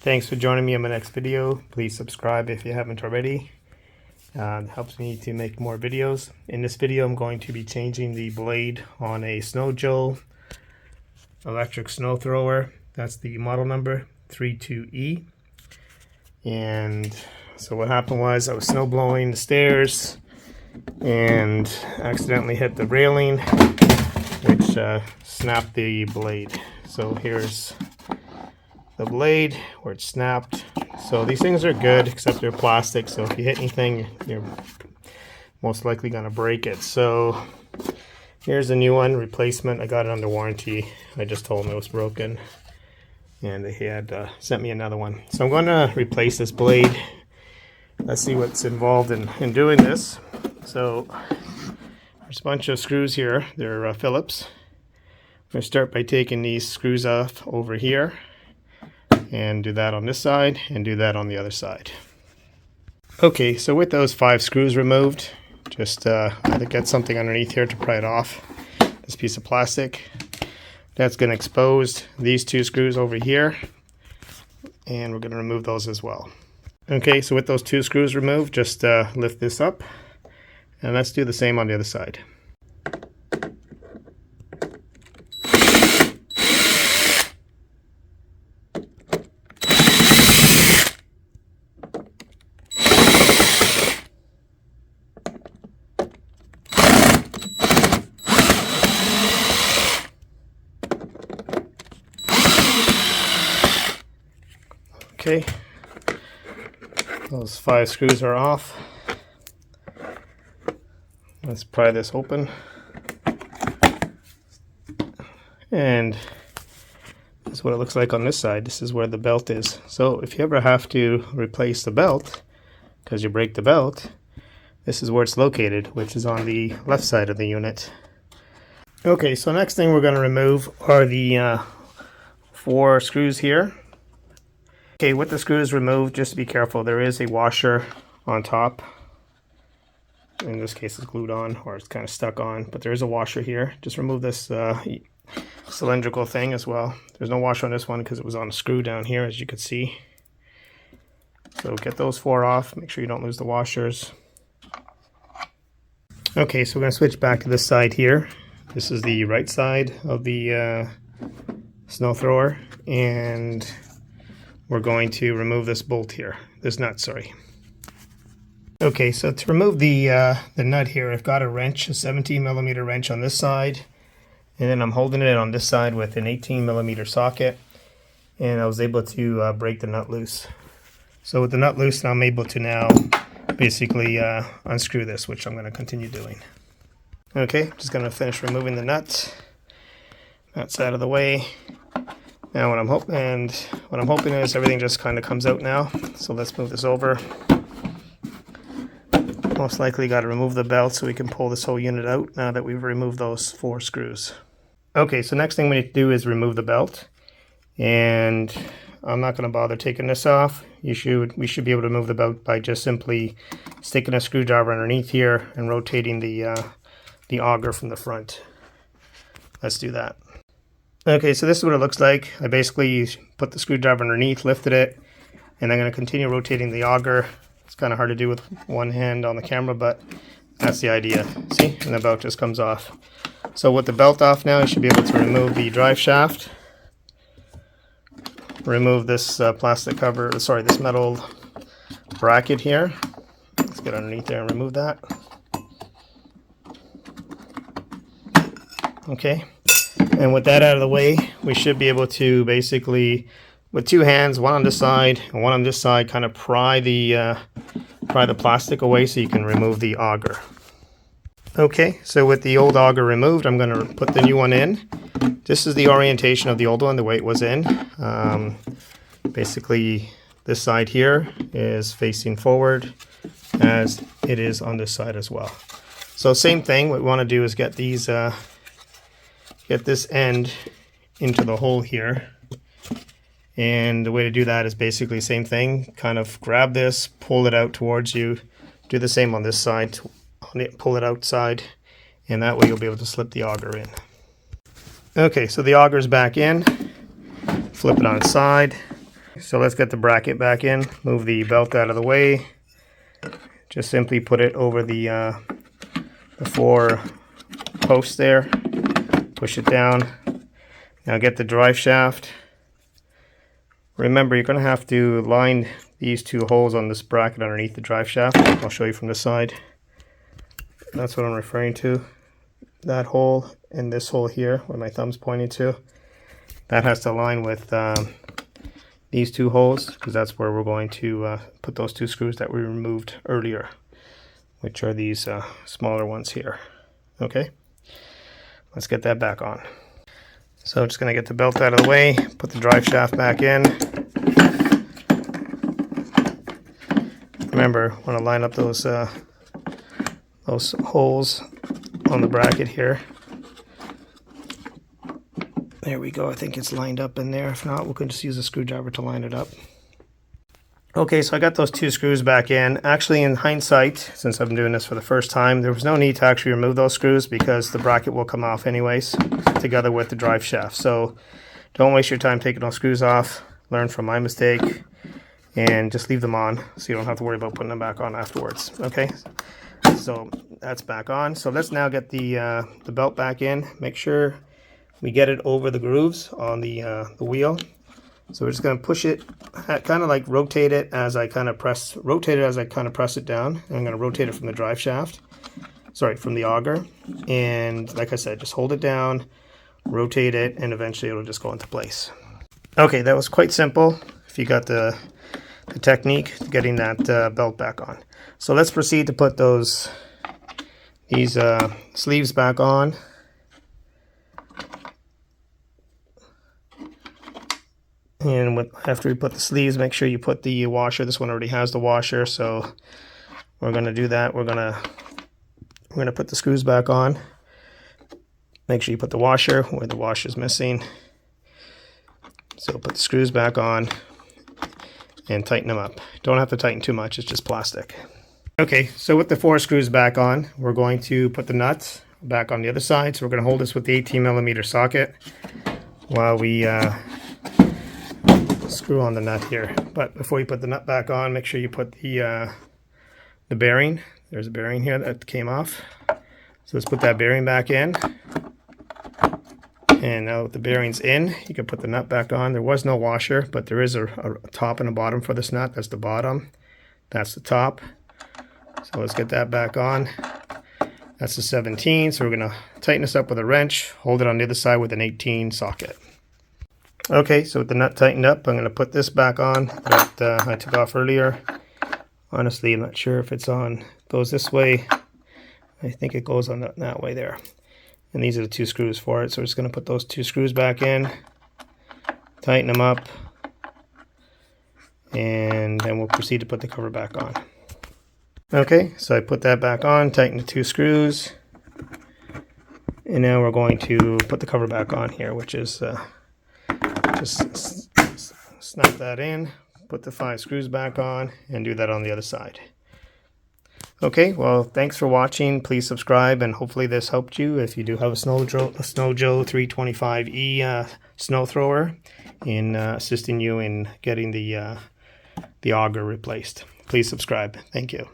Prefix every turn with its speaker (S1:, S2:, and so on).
S1: Thanks for joining me in my next video. Please subscribe if you haven't already. It helps me to make more videos. In this video, I'm going to be changing the blade on a Snow Joe electric snow thrower. That's the model number 32E. And so what happened was I was snow blowing the stairs and accidentally hit the railing, which snapped the blade. So here's the blade where it snapped. So these things are good, except they're plastic, so if you hit anything, you're most likely going to break it. So here's a new one, replacement. I got it under warranty. I just told them it was broken, and they had sent me another one. So I'm going to replace this blade. Let's see what's involved in doing this. So there's a bunch of screws here. They're Phillips. I'm going to start by taking these screws off over here, and do that on this side and do that on the other side. Okay, so with those 5 screws removed, just I had to get something underneath here to pry it off. This piece of plastic. That's going to expose these 2 screws over here, and we're going to remove those as well. Okay, so with those 2 screws removed, just lift this up, and let's do the same on the other side. Okay, those 5 screws are off. Let's pry this open. And this is what it looks like on this side. This is where the belt is. So if you ever have to replace the belt because you break the belt, this is where it's located, which is on the left side of the unit. Okay, so next thing we're going to remove are the 4 screws here. Okay, with the screws removed, just be careful. There is a washer on top. In this case, it's glued on, or it's kind of stuck on, but there is a washer here. Just remove this cylindrical thing as well. There's no washer on this one because it was on a screw down here, as you can see. So get those 4 off. Make sure you don't lose the washers. Okay, so we're going to switch back to this side here. This is the right side of the snow thrower, and we're going to remove this bolt here, this nut, sorry. Okay, so to remove the nut here, I've got a wrench, a 17mm wrench on this side, and then I'm holding it on this side with an 18mm socket, and I was able to break the nut loose. So with the nut loose, I'm able to now basically unscrew this, which I'm going to continue doing. Okay, just going to finish removing the nut. That's out of the way. Now what I'm hoping is everything just kind of comes out now. So let's move this over. Most likely got to remove the belt so we can pull this whole unit out now that we've removed those 4 screws. Okay, so next thing we need to do is remove the belt. And I'm not going to bother taking this off. We should be able to remove the belt by just simply sticking a screwdriver underneath here and rotating the auger from the front. Let's do that. Okay, so this is what it looks like. I basically put the screwdriver underneath, lifted it, and I'm going to continue rotating the auger. It's kind of hard to do with one hand on the camera, but that's the idea. See? And the belt just comes off. So with the belt off now, you should be able to remove the drive shaft. Remove this plastic cover, sorry, this metal bracket here. Let's get underneath there and remove that. Okay. And with that out of the way, we should be able to basically, with 2 hands, one on this side and one on this side, kind of pry the plastic away so you can remove the auger. Okay, so with the old auger removed, I'm going to put the new one in. This is the orientation of the old one, the way it was in. Basically, this side here is facing forward as it is on this side as well. So same thing, what we want to do is get these get this end into the hole here, and the way to do that is basically same thing. Kind of grab this, pull it out towards you, do the same on this side, pull it outside, and that way you'll be able to slip the auger in. Okay, so the auger's back in. Flip it on its side. So let's get the bracket back in. Move the belt out of the way. Just simply put it over the 4 posts there. Push it down. Now get the drive shaft. Remember, you're going to have to line these 2 holes on this bracket underneath the drive shaft. I'll show you from the side. That's what I'm referring to. That hole and this hole here, where my thumb's pointing to. That has to align with these 2 holes, because that's where we're going to put those 2 screws that we removed earlier, which are these smaller ones here. Okay, let's get that back on. So I'm just going to get the belt out of the way, put the drive shaft back in. Remember, I want to line up those holes on the bracket here. There we go. I think it's lined up in there. If not, we can just use a screwdriver to line it up. Okay, so I got those 2 screws back in. Actually, in hindsight, since I've been doing this for the first time, there was no need to actually remove those screws because the bracket will come off anyways, together with the drive shaft. So don't waste your time taking those screws off. Learn from my mistake and just leave them on so you don't have to worry about putting them back on afterwards. Okay, so that's back on. So let's now get the belt back in. Make sure we get it over the grooves on the wheel. So we're just going to push it, kind of like rotate it as I kind of press it down. And I'm going to rotate it from the drive shaft, sorry, from the auger. And like I said, just hold it down, rotate it, and eventually it'll just go into place. Okay, that was quite simple if you got the technique to getting that belt back on. So let's proceed to put these sleeves back on. And after we put the sleeves, make sure you put the washer. This one already has the washer, so we're going to do that. We're going to put the screws back on. Make sure you put the washer where the washer is missing. So put the screws back on and tighten them up. Don't have to tighten too much, it's just plastic. Okay, so with the 4 screws back on, we're going to put the nuts back on the other side. So we're going to hold this with the 18mm socket while we screw on the nut here. But before you put the nut back on, make sure you put the bearing. There's a bearing here that came off. So let's put that bearing back in. And now with the bearings in, you can put the nut back on. There was no washer, but there is a top and a bottom for this nut. That's the bottom. That's the top. So let's get that back on. That's the 17. So we're going to tighten this up with a wrench. Hold it on the other side with an 18 socket. Okay, so with the nut tightened up, I'm going to put this back on that I took off earlier. Honestly, I'm not sure if it's on. Goes this way. I think it goes on that way there. And these are the 2 screws for it. So we're just going to put those 2 screws back in, tighten them up, and then we'll proceed to put the cover back on. Okay, so I put that back on, tighten the 2 screws, and now we're going to put the cover back on here, which is just snap that in, put the 5 screws back on, and do that on the other side. Okay, well, thanks for watching. Please subscribe, and hopefully this helped you if you do have a Snow Joe 325E snow thrower in assisting you in getting the auger replaced. Please subscribe. Thank you.